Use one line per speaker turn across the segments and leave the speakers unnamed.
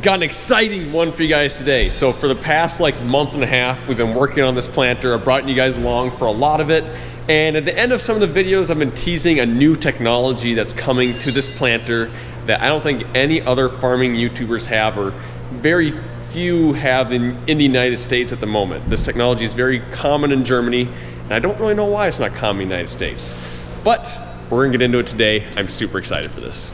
Got an exciting one for you guys today. So for the past month and a half, we've been working on this planter. I've brought you guys along for a lot of it. And at the end of some of the videos, I've been teasing a new technology that's coming to this planter that I don't think any other farming YouTubers have, or very few have in the United States at the moment. This technology is very common in Germany, and I don't really know why it's not common in the United States. But we're gonna get into it today. I'm super excited for this.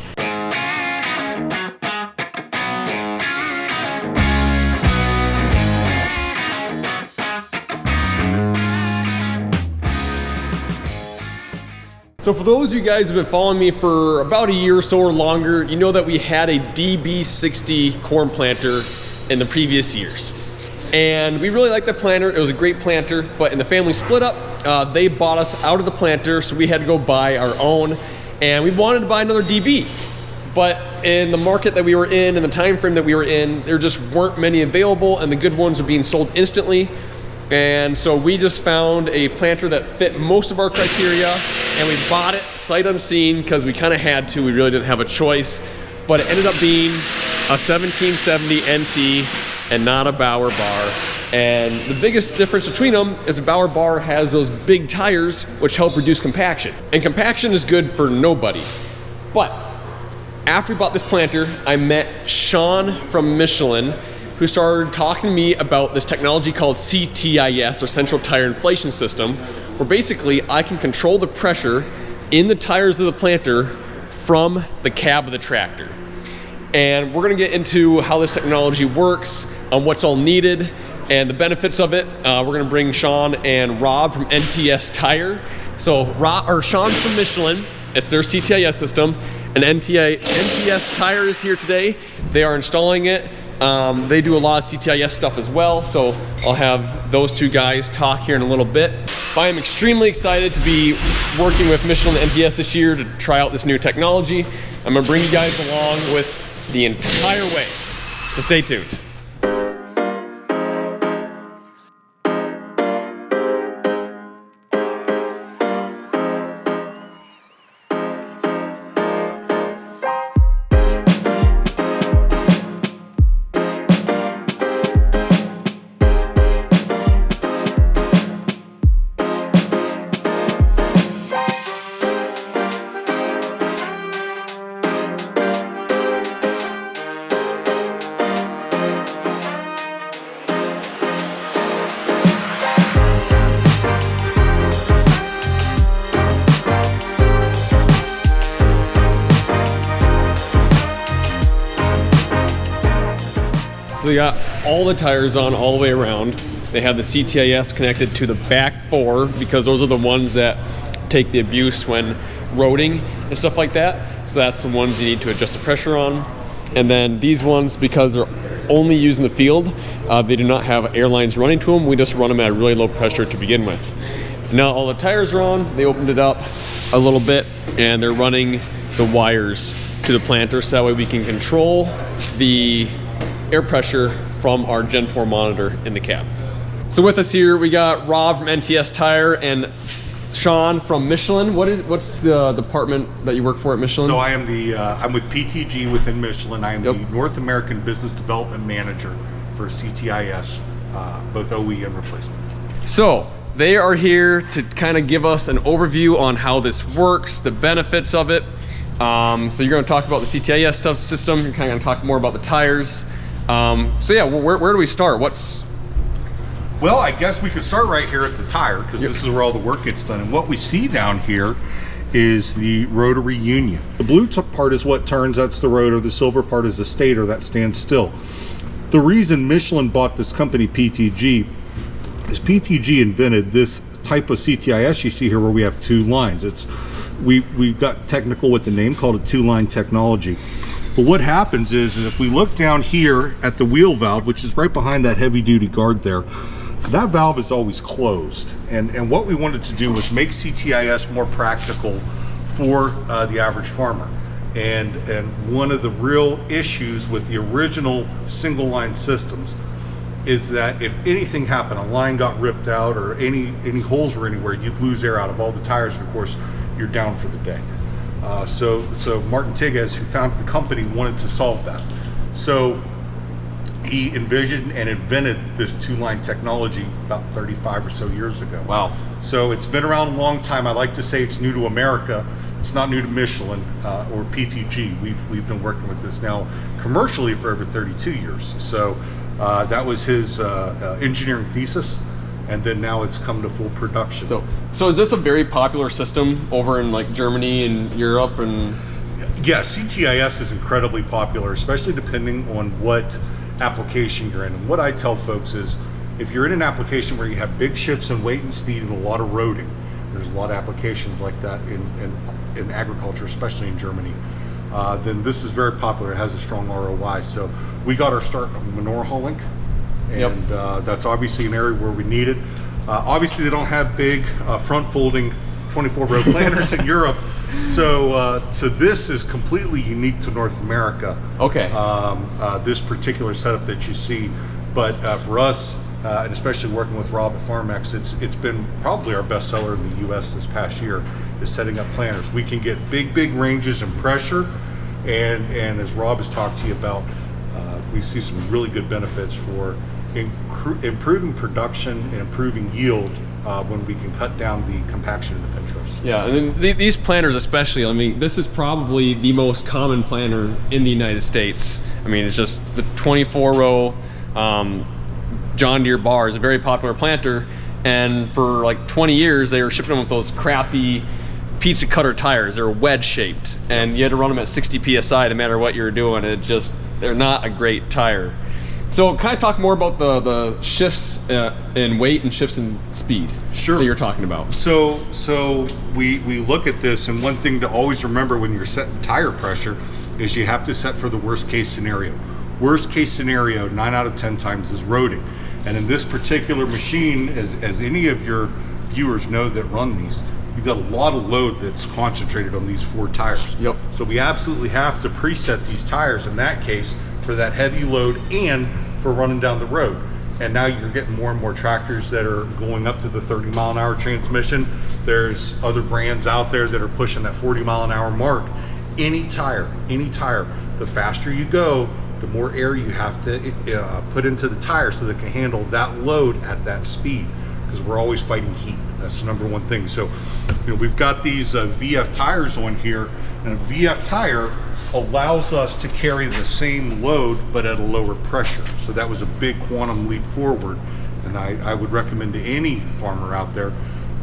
So for those of you guys who've been following me for about a year or so or longer, you know that we had a DB60 corn planter in the previous years. And we really liked the planter. It was a great planter, but in the family split up, they bought us out of the planter, so we had to go buy our own. And we wanted to buy another DB. But in the market that we were in, the time frame that we were in, there just weren't many available, and the good ones were being sold instantly. And so we just found a planter that fit most of our criteria, and we bought it sight unseen because we kind of had to. We really didn't have a choice, but it ended up being a 1770 NT and not a Bauer bar. And the biggest difference between them is the Bauer bar has those big tires which help reduce compaction, and compaction is good for nobody. But after we bought this planter, I met Sean from Michelin, who started talking to me about this technology called CTIS, or Central Tire Inflation System, where basically I can control the pressure in the tires of the planter from the cab of the tractor. And we're gonna get into how this technology works, what's all needed, and the benefits of it. We're gonna bring Sean and Rob from NTS Tire. So Sean's from Michelin, it's their CTIS system, and NTS Tire is here today. They are installing it. They do a lot of CTIS stuff as well, so I'll have those two guys talk here in a little bit. But I am extremely excited to be working with Michelin and NTS this year to try out this new technology. I'm gonna bring you guys along with the entire way, so stay tuned. So they got all the tires on all the way around. They have the CTIS connected to the back four because those are the ones that take the abuse when roading and stuff like that. So that's the ones you need to adjust the pressure on. And then these ones, because they're only used in the field, they do not have air lines running to them. We just run them at a really low pressure to begin with. Now all the tires are on. They opened it up a little bit and they're running the wires to the planter so that way we can control the air pressure from our Gen 4 monitor in the cab. So with us here, we got Rob from NTS Tire and Sean from Michelin. What's the department that you work for at Michelin?
So I am I'm with PTG within Michelin. I am the North American Business Development Manager for CTIS, both OE and replacement.
So they are here to kind of give us an overview on how this works, the benefits of it. So you're going to talk about the CTIS system. You're kind of going to talk more about the tires. So yeah, where do we start?
Well, I guess we could start right here at the tire because this is where all the work gets done. And what we see down here is the rotary union. The blue part is what turns, that's the rotor. The silver part is the stator that stands still. The reason Michelin bought this company, PTG, is PTG invented this type of CTIS you see here where we have two lines. We got technical with the name, called it two-line technology. But what happens is if we look down here at the wheel valve, which is right behind that heavy duty guard there, that valve is always closed. And what we wanted to do was make CTIS more practical for the average farmer. And one of the real issues with the original single line systems is that if anything happened, a line got ripped out or any holes were anywhere, you'd lose air out of all the tires, and of course, you're down for the day. So Martin Tigges, who founded the company, wanted to solve that. So he envisioned and invented this two-line technology about 35 or so years ago.
Wow.
So it's been around a long time. I like to say it's new to America. It's not new to Michelin or PTG. We've been working with this now commercially for over 32 years. So that was his engineering thesis, and then now it's come to full production.
So is this a very popular system over in like Germany and Europe and?
Yeah, CTIS is incredibly popular, especially depending on what application you're in. And what I tell folks is, if you're in an application where you have big shifts in weight and speed and a lot of roading, there's a lot of applications like that in agriculture, especially in Germany, then this is very popular. It has a strong ROI. So we got our start on manure hauling, and that's obviously an area where we need it. Obviously, they don't have big front folding 24-row planters in Europe. So this is completely unique to North America.
Okay.
This particular setup that you see, but for us, and especially working with Rob at Farmex, it's been probably our best seller in the U.S. this past year, is setting up planters. We can get big ranges and pressure, and as Rob has talked to you about, we see some really good benefits for improving production and improving yield when we can cut down the compaction of the pinch.
Yeah, and then these planters especially, I mean, this is probably the most common planter in the United States. I mean, it's just the 24-row John Deere bar is a very popular planter, and for like 20 years they were shipping them with those crappy pizza cutter tires. They're wedge shaped, and you had to run them at 60 psi no matter what you were doing. They're not a great tire. So kind of talk more about the shifts in weight and shifts in speed.
Sure.
That you're talking about.
So we look at this, and one thing to always remember when you're setting tire pressure is you have to set for the worst case scenario. Worst case scenario 9 out of 10 times is roading. And in this particular machine, as any of your viewers know that run these, you've got a lot of load that's concentrated on these 4 tires.
Yep.
So we absolutely have to preset these tires in that case for that heavy load and for running down the road. And now you're getting more and more tractors that are going up to the 30-mile-an-hour transmission. There's other brands out there that are pushing that 40-mile-an-hour mark. Any tire, the faster you go, the more air you have to put into the tire so that it can handle that load at that speed, because we're always fighting heat. That's the number one thing. So, we've got these VF tires on here, and a VF tire allows us to carry the same load but at a lower pressure. So that was a big quantum leap forward, and I would recommend to any farmer out there,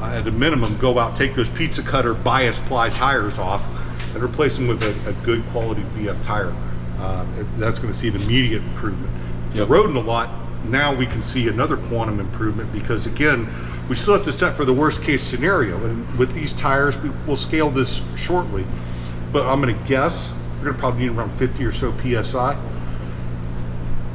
at a minimum, go out, take those pizza cutter bias ply tires off and replace them with a good quality VF tire. That's going to see an immediate improvement. If you're roading a lot, now we can see another quantum improvement, because again, we still have to set for the worst case scenario. And with these tires, we'll scale this shortly, but I'm going to guess we're going to probably need around 50 or so PSI.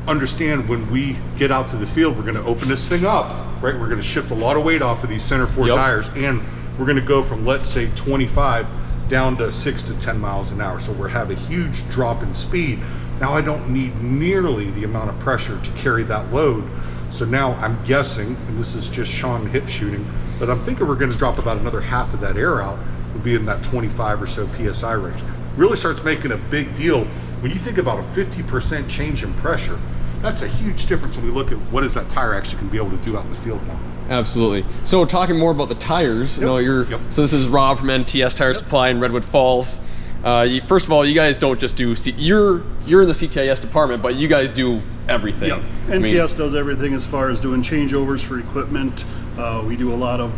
Understand, when we get out to the field, we're going to open this thing up, right? We're going to shift a lot of weight off of these center 4 tires, and we're going to go from, let's say, 25 down to 6 to 10 miles an hour. So we're having a huge drop in speed. Now I don't need nearly the amount of pressure to carry that load. So now I'm guessing, and this is just Sean hip shooting, but I'm thinking we're going to drop about another half of that air out. We'll be in that 25 or so PSI range. Really starts making a big deal when you think about a 50% change in pressure. That's a huge difference when we look at what is that tire actually can be able to do out in the field now.
Absolutely. So talking more about the tires, so this is Rob from NTS Tire Supply in Redwood Falls. First of all, you guys don't just do, you're in the CTIS department, but you guys do everything.
Yeah, NTS does everything as far as doing changeovers for equipment. We do a lot of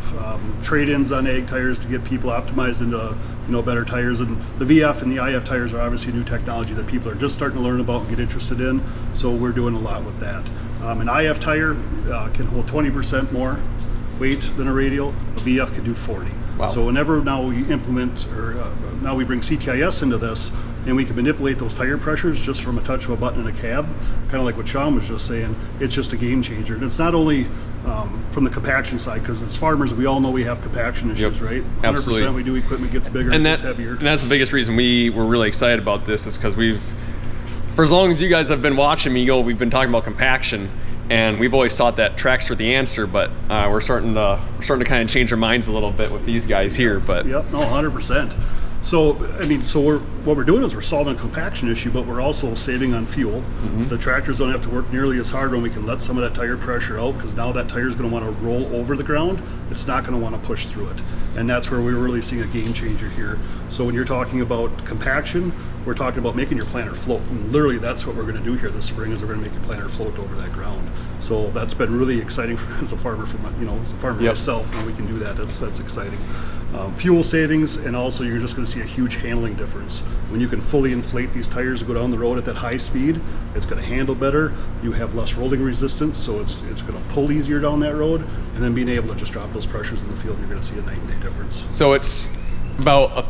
trade-ins on ag tires to get people optimized into better tires, and the VF and the IF tires are obviously new technology that people are just starting to learn about and get interested in, so we're doing a lot with that. An IF tire can hold 20% more weight than a radial. A VF can do 40.
Wow.
So whenever now we implement, or now we bring CTIS into this, and we can manipulate those tire pressures just from a touch of a button in a cab, kind of like what Sean was just saying, it's just a game changer. And it's not only from the compaction side, because as farmers, we all know we have compaction issues, right? 100%
Absolutely.
we do, equipment gets bigger, and gets heavier.
And that's the biggest reason we were really excited about this, is because for as long as you guys have been watching me go, we've been talking about compaction, and we've always thought that tracks are the answer, but we're starting to kind of change our minds a little bit with these guys here. But
Yep, no, 100%. So, I mean, what we're doing is we're solving a compaction issue, but we're also saving on fuel. The tractors don't have to work nearly as hard when we can let some of that tire pressure out, because now that tire is going to want to roll over the ground. It's not going to want to push through it. And that's where we're really seeing a game changer here. So when you're talking about compaction, we're talking about making your planter float. And literally that's what we're going to do here this spring, is we're going to make your planter float over that ground. So that's been really exciting as a farmer, as a farmer myself, when we can do that. That's exciting. Fuel savings, and also you're just going to see a huge handling difference. When you can fully inflate these tires to go down the road at that high speed, it's going to handle better. You have less rolling resistance, so it's going to pull easier down that road, and then being able to just drop those pressures in the field, you're going to see a night and day difference.
So it's about,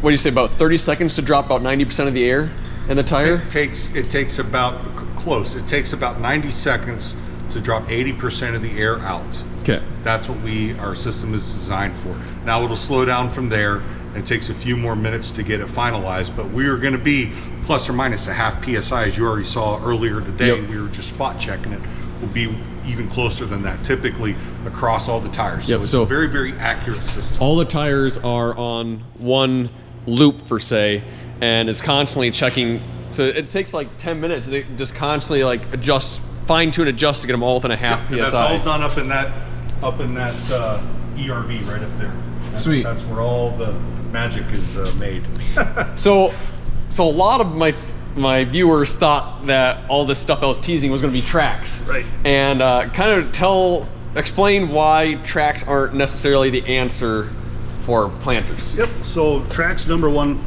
what do you say, about 30 seconds to drop about 90% of the air in the tire?
It takes about, close, it takes about 90 seconds to drop 80% of the air out.
Okay.
That's what our system is designed for. Now it'll slow down from there, and it takes a few more minutes to get it finalized, but we are going to be plus or minus a half PSI, as you already saw earlier today. We were just spot checking it. Will be even closer than that typically across all the tires. So it's a very, very accurate system.
All the tires are on one loop per se, and it's constantly checking. So it takes like 10 minutes. They just constantly like fine tune adjust to get them all within a half PSI.
That's all done up in that ERV right up there.
Sweet.
That's where all the magic is made.
So a lot of my viewers thought that all this stuff I was teasing was going to be tracks.
Right.
And kind of explain why tracks aren't necessarily the answer for planters.
Yep. So tracks, number one,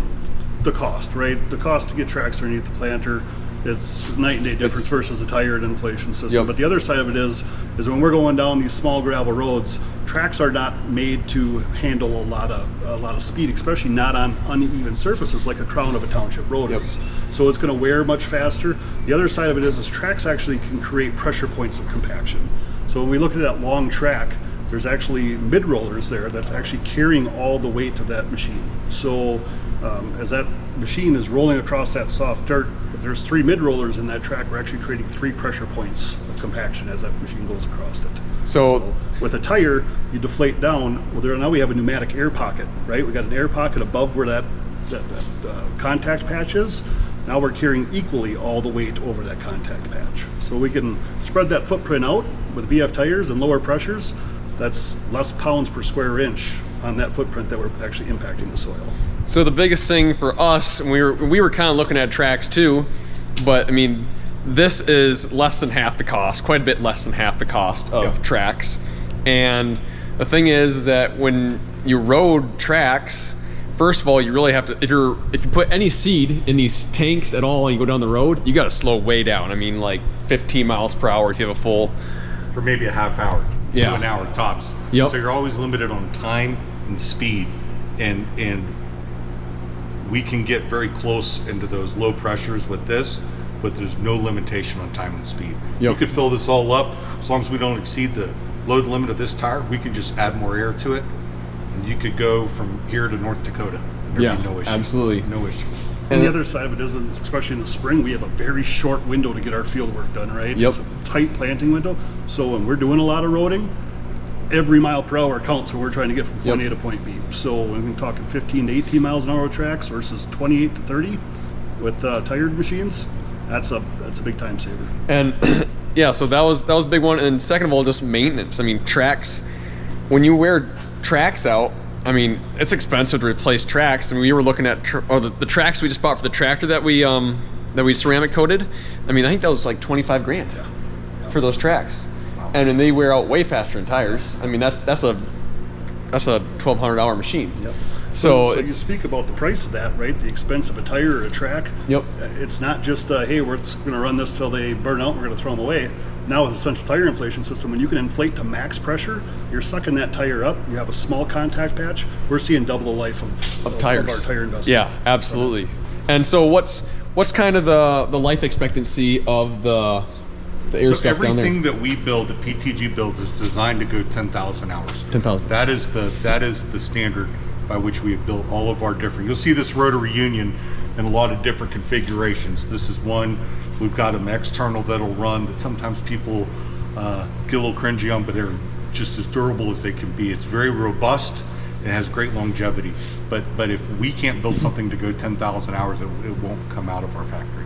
the cost, right? The cost to get tracks underneath the planter, it's night and day difference versus a tire and inflation system.
Yep.
But the other side of it is when we're going down these small gravel roads, tracks are not made to handle a lot of speed, especially not on uneven surfaces like a crown of a township road is. So it's going to wear much faster. The other side of it is tracks actually can create pressure points of compaction. So when we look at that long track, there's actually mid rollers there that's actually carrying all the weight of that machine. So as that machine is rolling across that soft dirt, if there's 3 mid rollers in that track, we're actually creating 3 pressure points of compaction as that machine goes across it. So with a tire, you deflate down. Well, now we have a pneumatic air pocket, right? We got an air pocket above where that contact patch is. Now we're carrying equally all the weight over that contact patch. So we can spread that footprint out with VF tires and lower pressures. That's less pounds per square inch on that footprint that we're actually impacting the soil.
So the biggest thing for us, and we were kind of looking at tracks too, but I mean, this is less than half the cost, quite a bit less than half the cost of tracks. And the thing is that when you road tracks, first of all, you really have to, if you put any seed in these tanks at all and you go down the road, you got to slow way down. I mean, like 15 miles per hour if you have a full.
For maybe a half hour to an hour tops.
Yep.
So you're always limited on time and speed, and we can get very close into those low pressures with this, but there's no limitation on time and speed.
Yep.
We could fill this all up as long as we don't exceed the load limit of this tire. We can just add more air to it, and you could go from here to North Dakota. There'd be no issue.
Absolutely.
No issue.
And the other side of it is, especially in the spring, we have a very short window to get our field work done, right?
Yep.
It's a tight planting window. So when we're doing a lot of roading, every mile per hour counts when we're trying to get from point A to point B. So when we're talking 15 to 18 miles an hour with tracks versus 28 to 30 with tired machines, that's a big time saver.
And yeah, so that was a big one. And second of all, just maintenance. I mean, tracks, when you wear tracks out, I mean, it's expensive to replace tracks. I mean, we were looking at the tracks we just bought for the tractor that we ceramic coated. I mean, I think that was like 25 grand for those tracks. Wow. And then they wear out way faster than tires. I mean, that's a $1,200 machine.
Yep.
So
you speak about the price of that, right? The expense of a tire or a track.
Yep.
It's not just, hey, we're going to run this till they burn out and we're going to throw them away. Now with the central tire inflation system, when you can inflate to max pressure, you're sucking that tire up. You have a small contact patch. We're seeing double the life of
tires.
Of our tire investment.
Yeah, absolutely. And so what's kind of the life expectancy of the air stuff down there?
Everything that we build, that PTG builds, is designed to go 10,000 hours.
10,000.
That is the standard by which we have built all of our different. You'll see this rotary union in a lot of different configurations. This is one. We've got them external that'll run that sometimes people get a little cringy on, but they're just as durable as they can be. It's very robust. It has great longevity. But if we can't build something to go 10,000 hours, it won't come out of our factory.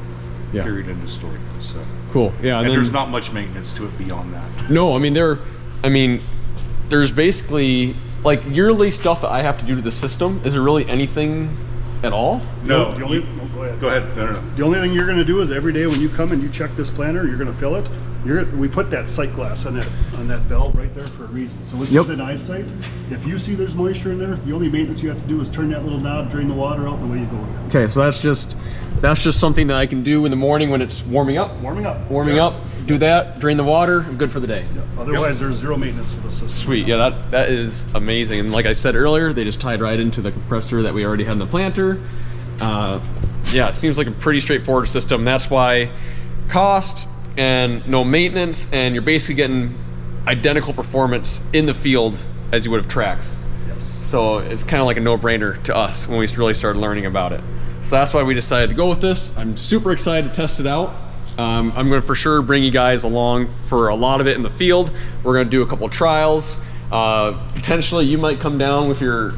Yeah.
Period, end of story. So
Cool. Yeah.
and
then,
there's not much maintenance to it beyond that.
no, I mean, there's basically like yearly stuff that I have to do to the system. Is there really anything at all?
No,
The only, no, go ahead.
go ahead. No.
The only thing you're going to do is every day when you come and you check this planter, you're going to fill it. We put that sight glass on that valve right there for a reason. So it's within eyesight. If you see there's moisture in there, the only maintenance you have to do is turn that little knob, drain the water out, and away you go again.
Okay, so that's just something that I can do in the morning when it's warming up.
Warming up.
Warming up, do that, drain the water, I'm good for the day.
Yeah. Otherwise, there's zero maintenance to the system.
Sweet, yeah, that is amazing. And like I said earlier, they just tied right into the compressor that we already had in the planter. Yeah, it seems like a pretty straightforward system. That's why cost and no maintenance, and you're basically getting identical performance in the field as you would have tracks.
Yes.
So it's kind of like a no-brainer to us when we really started learning about it. So that's why we decided to go with this. I'm super excited to test it out. I'm going to for sure bring you guys along for a lot of it in the field. We're going to do a couple trials. Potentially you might come down with your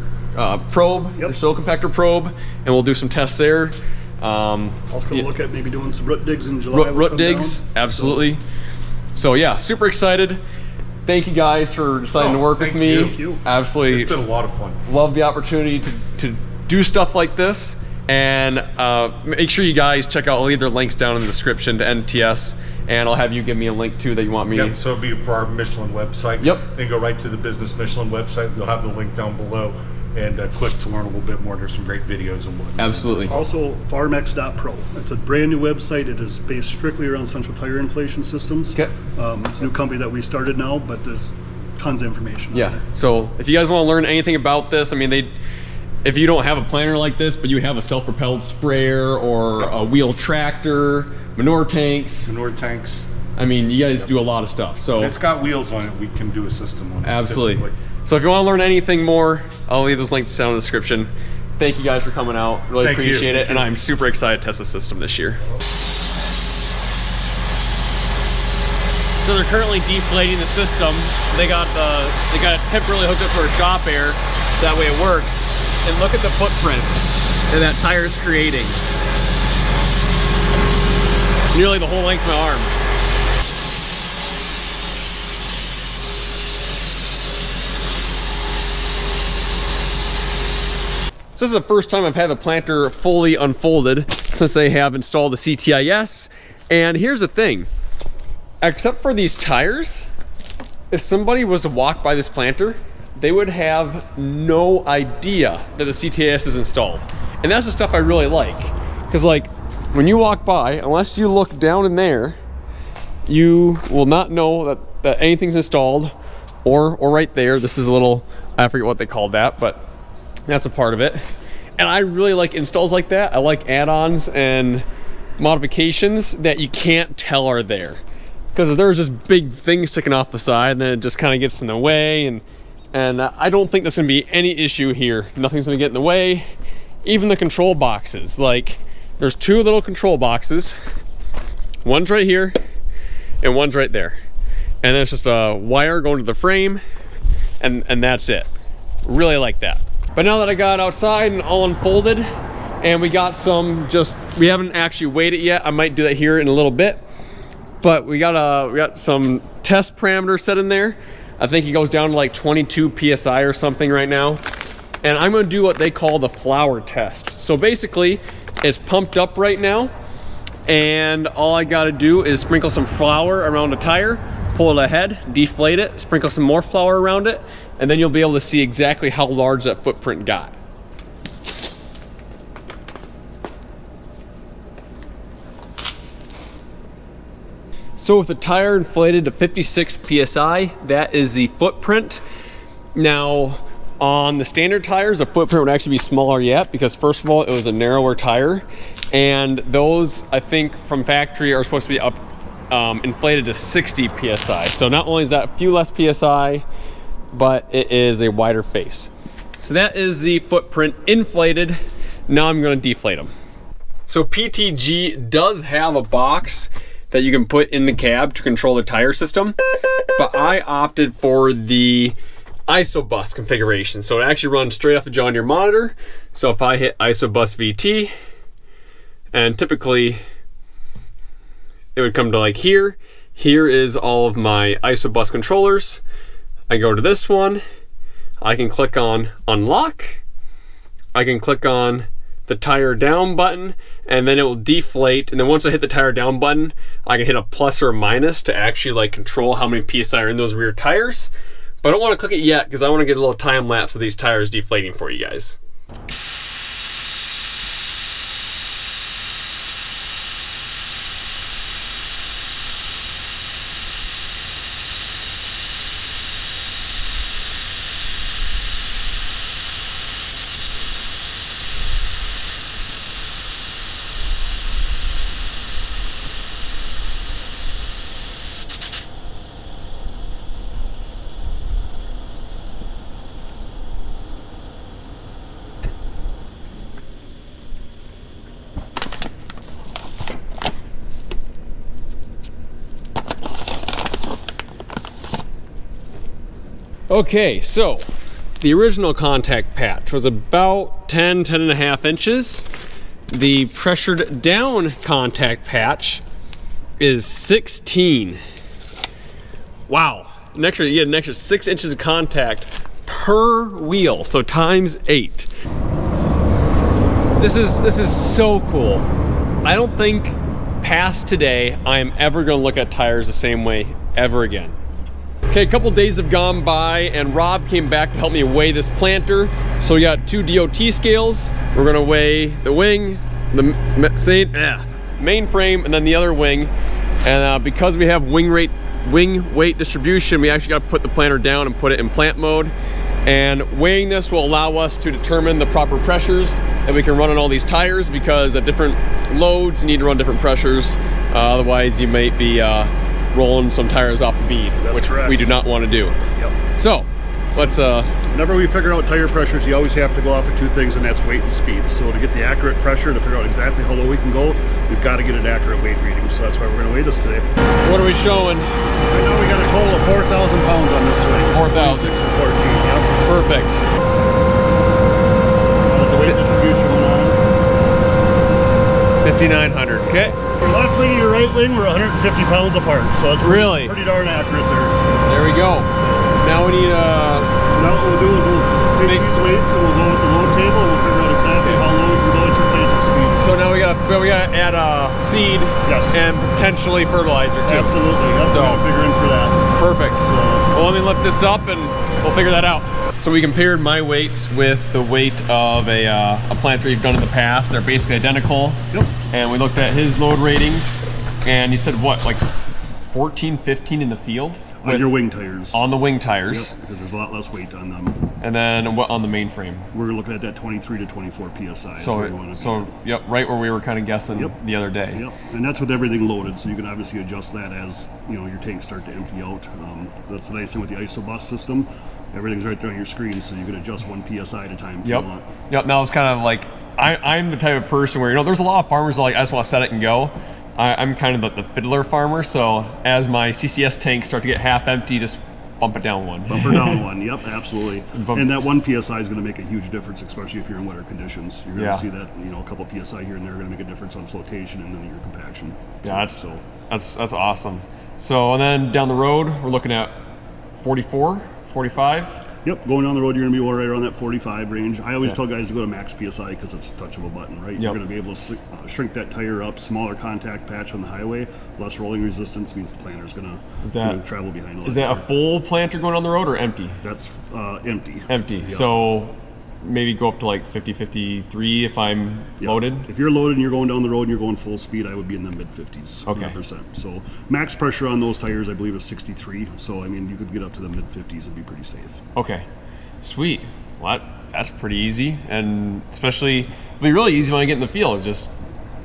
probe, your soil compactor probe, and we'll do some tests there.
Also going to look at maybe doing some root digs in July.
Root digs, absolutely. So yeah, super excited. Thank you guys for deciding to work with me.
Thank you.
Absolutely.
It's been a lot of fun.
Love the opportunity to do stuff like this. And make sure you guys check out, I'll leave their links down in the description to NTS, and I'll have you give me a link too that you want me.
Yep, so it'll be for our Michelin website.
Yep.
Then go right to the Business Michelin website. You'll have the link down below, and click to learn a little bit more. There's some great videos and whatnot.
Absolutely.
Also, farmex.pro. It's a brand new website. It is based strictly around central tire inflation systems.
Okay.
It's a new company that we started now, but there's tons of information on
Yeah.
there.
So if you guys want to learn anything about this, I mean, if you don't have a planter like this, but you have a self-propelled sprayer or a wheel tractor, manure tanks,
Manure tanks.
I mean, you guys do a lot of stuff. So
It's got wheels on it. We can do a system on it.
absolutely.
typically.
So if you want to learn anything more, I'll leave those links down in the description. Thank you guys for coming out. Really
Thank you.
appreciate it.
Thank
And
you.
I'm super excited to test the system this year. So they're currently deflating the system. They got it temporarily hooked up to our shop air, so that way it works. And look at the footprint that that tire's creating. Nearly the whole length of my arm. So this is the first time I've had the planter fully unfolded since they have installed the CTIS. And here's the thing, except for these tires, if somebody was to walk by this planter, they would have no idea that the CTIS is installed. And that's the stuff I really like. Because like, when you walk by, unless you look down in there, you will not know that anything's installed, or right there. This is a little, I forget what they called that, but that's a part of it. And I really like installs like that. I like add-ons and modifications that you can't tell are there. Because if there's just big things sticking off the side, then it just kind of gets in the way. And I don't think there's gonna be any issue here. Nothing's gonna get in the way. Even the control boxes. Like, there's two little control boxes. One's right here, and one's right there. And then it's just a wire going to the frame, and that's it. Really like that. But now that I got outside and all unfolded, and we got we haven't actually weighed it yet. I might do that here in a little bit. But we got some test parameters set in there. I think it goes down to like 22 PSI or something right now. And I'm gonna do what they call the flour test. So basically, it's pumped up right now, and all I gotta do is sprinkle some flour around the tire, pull it ahead, deflate it, sprinkle some more flour around it, and then you'll be able to see exactly how large that footprint got. So with the tire inflated to 56 PSI, that is the footprint. Now, on the standard tires, the footprint would actually be smaller yet, because first of all, it was a narrower tire, and those, I think, from factory are supposed to be up inflated to 60 PSI. So not only is that a few less PSI, but it is a wider face. So that is the footprint inflated. Now I'm going to deflate them. So PTG does have a box that you can put in the cab to control the tire system, but I opted for the ISOBUS configuration. So it actually runs straight off the John Deere monitor. So if I hit ISOBUS VT, and typically it would come to like here. Here is all of my ISOBUS controllers. I go to this one. I can click on unlock. I can click on the tire down button, and then it will deflate. And then once I hit the tire down button, I can hit a plus or a minus to actually like control how many PSI are in those rear tires. But I don't want to click it yet because I want to get a little time lapse of these tires deflating for you guys. Okay, so the original contact patch was about 10 and a half inches. The pressured down contact patch is 16. Wow, you get an extra 6 inches of contact per wheel, so times 8. This is so cool. I don't think past today I am ever gonna look at tires the same way ever again. Okay, a couple days have gone by and Rob came back to help me weigh this planter. So we got 2 DOT scales. We're gonna weigh the wing, the main frame, and then the other wing. And because we have wing weight distribution, we actually got to put the planter down and put it in plant mode. And weighing this will allow us to determine the proper pressures that we can run on all these tires, because at different loads you need to run different pressures. Otherwise you might be rolling some tires off the bead, which correct. We do not want to do.
Yep.
So let's
whenever we figure out tire pressures, you always have to go off of 2 things, and that's weight and speed. So to get the accurate pressure, to figure out exactly how low we can go, we've got to get an accurate weight reading. So that's why we're going to weigh this today.
What are we showing?
Right now we got a total of 4,000 pounds on this thing.
4,000.
6 and 14, yep.
Perfect.
The weight distribution went on.
5,900. Okay.
Your left wing and your right wing were 150 pounds apart, so that's
really
pretty darn accurate there.
There we go. Now we need
So now what we'll do is we'll take these weights and we'll go with the load table and we'll figure out exactly how low we can go at your planting speed.
So now we gotta add seed,
yes,
and potentially fertilizer too.
Absolutely. Yep. So we'll figure in for that.
Perfect. So well, let me lift this up and we'll figure that out. So we compared my weights with the weight of a planter you've done in the past. They're basically identical.
Yep.
And we looked at his load ratings, and he said what, like 14, 15 in the field?
On your wing tires.
On the wing tires.
Yep, because there's a lot less weight on them.
And then what on the main frame?
We're looking at that 23 to 24 PSI.
So yep, right where we were kind of guessing the other day.
Yep, and that's with everything loaded, so you can obviously adjust that as your tanks start to empty out. That's the nice thing with the ISOBUS system. Everything's right there on your screen, so you can adjust 1 PSI at a time if you want.
Yep, now it's kind of like, I'm the type of person where, there's a lot of farmers that like, I just want to set it and go. I'm kind of the fiddler farmer, so as my CCS tanks start to get half empty, just bump it down 1.
Bump her down 1, yep, absolutely. And that 1 PSI is going to make a huge difference, especially if you're in wetter conditions. You're going to see that, a couple PSI here and there are going to make a difference on flotation and then your compaction.
Yeah, that's awesome. So, and then down the road, we're looking at 44, 45.
Yep, going down the road, you're going to be right around that 45 range. I always tell guys to go to max PSI because it's a touch of a button, right? You're going to be able to shrink that tire up, smaller contact patch on the highway, less rolling resistance means the planter's going to travel behind a lot.
Is that a full planter going on the road or empty?
That's empty.
Empty. Yep. So maybe go up to like 50, 53 if I'm loaded?
If you're loaded and you're going down the road and you're going full speed, I would be in the mid-50s,
okay.
100%. So max pressure on those tires, I believe, is 63. So, I mean, you could get up to the mid-50s and be pretty safe.
Okay. Sweet. Well, that's pretty easy. And especially, it'll be really easy when I get in the field. It's just...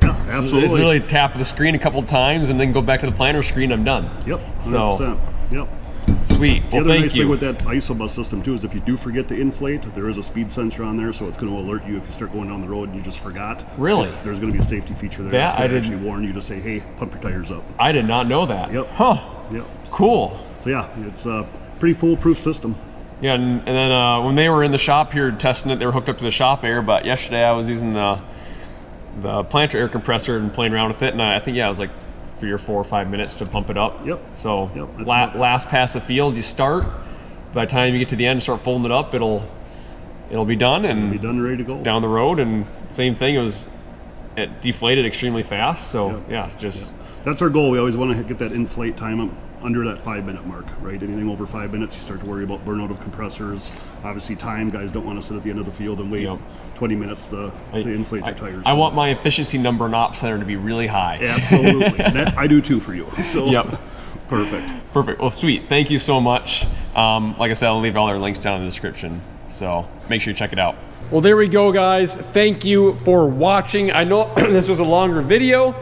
Yeah, absolutely.
It's really tap the screen a couple times and then go back to the planter screen, I'm done.
Yep, 100%.
So,
yep.
Sweet.
The
well,
other
thank
nice
you.
thing with that ISOBUS system too is if you do forget to inflate, there is a speed sensor on there, so it's going to alert you if you start going down the road and you just forgot.
Really?
There's going to be a safety feature there that's going to actually warn you to say, hey, pump your tires up.
I did not know that.
Yep.
Huh.
Yep.
Cool.
So yeah, it's a pretty foolproof system.
Yeah, and then when they were in the shop here testing it, they were hooked up to the shop air. But yesterday I was using the planter air compressor and playing around with it, and I think it was like 3 or 4 or 5 minutes to pump it up.
Yep.
So
Yep,
last pass of field, you start. By the time you get to the end and start folding it up, it'll be done and
Be done, ready to go.
down the road. And same thing, it deflated extremely fast. So
That's our goal. We always want to get that inflate time under that 5-minute mark, right? Anything over 5 minutes, you start to worry about burnout of compressors. Obviously, time. Guys don't want to sit at the end of the field and wait 20 minutes to inflate their tires.
I want my efficiency number in op center to be really high.
Absolutely. I do too for you. So
Yep.
Perfect.
Well, sweet. Thank you so much. Like I said, I'll leave all our links down in the description. So make sure you check it out. Well, there we go, guys. Thank you for watching. I know this was a longer video,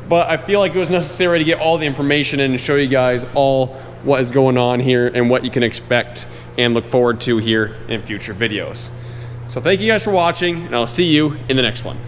but I feel like it was necessary to get all the information in and show you guys all what is going on here and what you can expect and look forward to here in future videos. So thank you guys for watching, and I'll see you in the next one.